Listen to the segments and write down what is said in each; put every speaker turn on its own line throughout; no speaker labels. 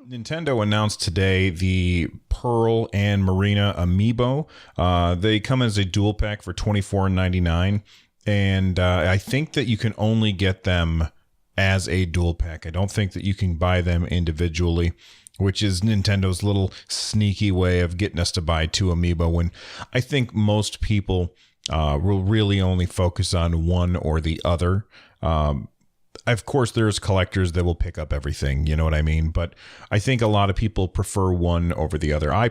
Nintendo announced today the Pearl and Marina Amiibo. They come as a dual pack for $24.99, and I think that you can only get them as a dual pack. I don't think that you can buy them individually, which is Nintendo's little sneaky way of getting us to buy two Amiibo when I think most people will really only focus on one or the other. Of course, there's collectors that will pick up everything, you know what I mean? But I think a lot of people prefer one over the other. I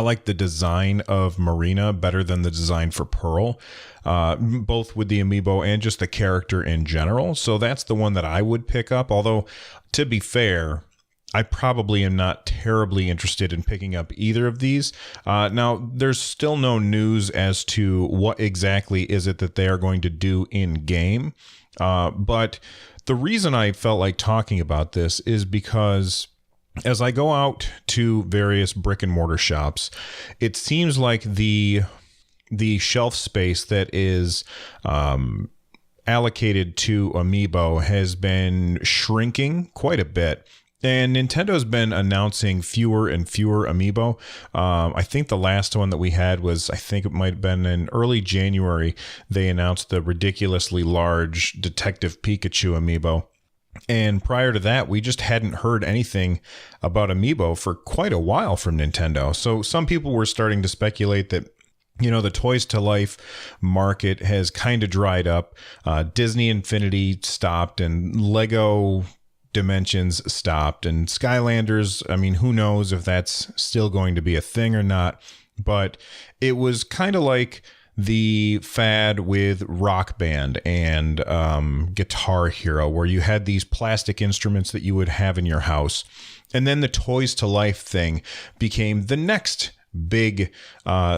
like the design of Marina better than the design for Pearl, both with the Amiibo and just the character in general. So that's the one that I would pick up. Although, to be fair, I probably am not terribly interested in picking up either of these. Now, there's still no news as to what exactly is it that they are going to do in game. But the reason I felt like talking about this is because as I go out to various brick and mortar shops, it seems like the shelf space that is allocated to Amiibo has been shrinking quite a bit. And Nintendo's been announcing fewer and fewer Amiibo. I think the last one that we had was, I think it might have been in early January, they announced the ridiculously large Detective Pikachu Amiibo. And prior to that, we just hadn't heard anything about Amiibo for quite a while from Nintendo. So some people were starting to speculate that, you know, the Toys to Life market has kind of dried up. Disney Infinity stopped and Lego Dimensions stopped, and Skylanders, I mean, who knows if that's still going to be a thing or not, but it was kind of like the fad with Rock Band and Guitar Hero, where you had these plastic instruments that you would have in your house, and then the Toys to Life thing became the next big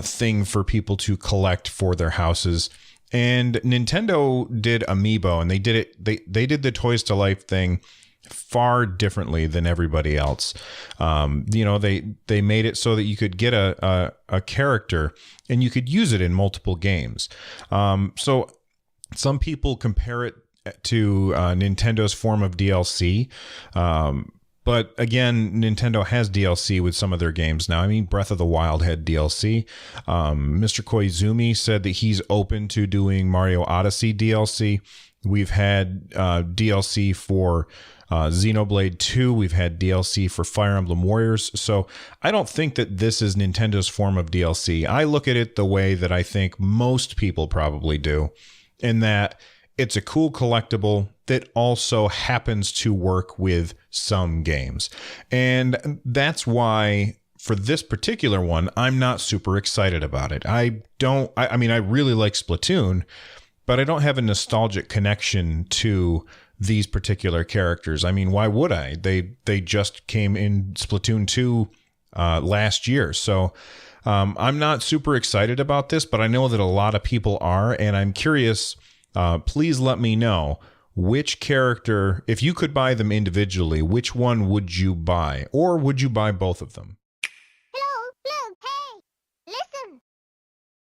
thing for people to collect for their houses. And Nintendo did Amiibo, and they did the Toys to Life thing far differently than everybody else. You know, they made it so that you could get a character and you could use it in multiple games. So some people compare it to Nintendo's form of DLC. But again, Nintendo has DLC with some of their games now. I mean, Breath of the Wild had DLC. Mr. Koizumi said that he's open to doing Mario Odyssey DLC. We've had DLC for Xenoblade 2. We've had DLC for Fire Emblem Warriors. So I don't think that this is Nintendo's form of DLC. I look at it the way that I think most people probably do, in that it's a cool collectible that also happens to work with some games. And that's why for this particular one, I'm not super excited about it. I mean, I really like Splatoon, but I don't have a nostalgic connection to these particular characters. I mean, why would I? They just came in Splatoon 2 last year. So I'm not super excited about this, but I know that a lot of people are, and I'm curious. Please let me know which character, if you could buy them individually, which one would you buy? Or would you buy both of them?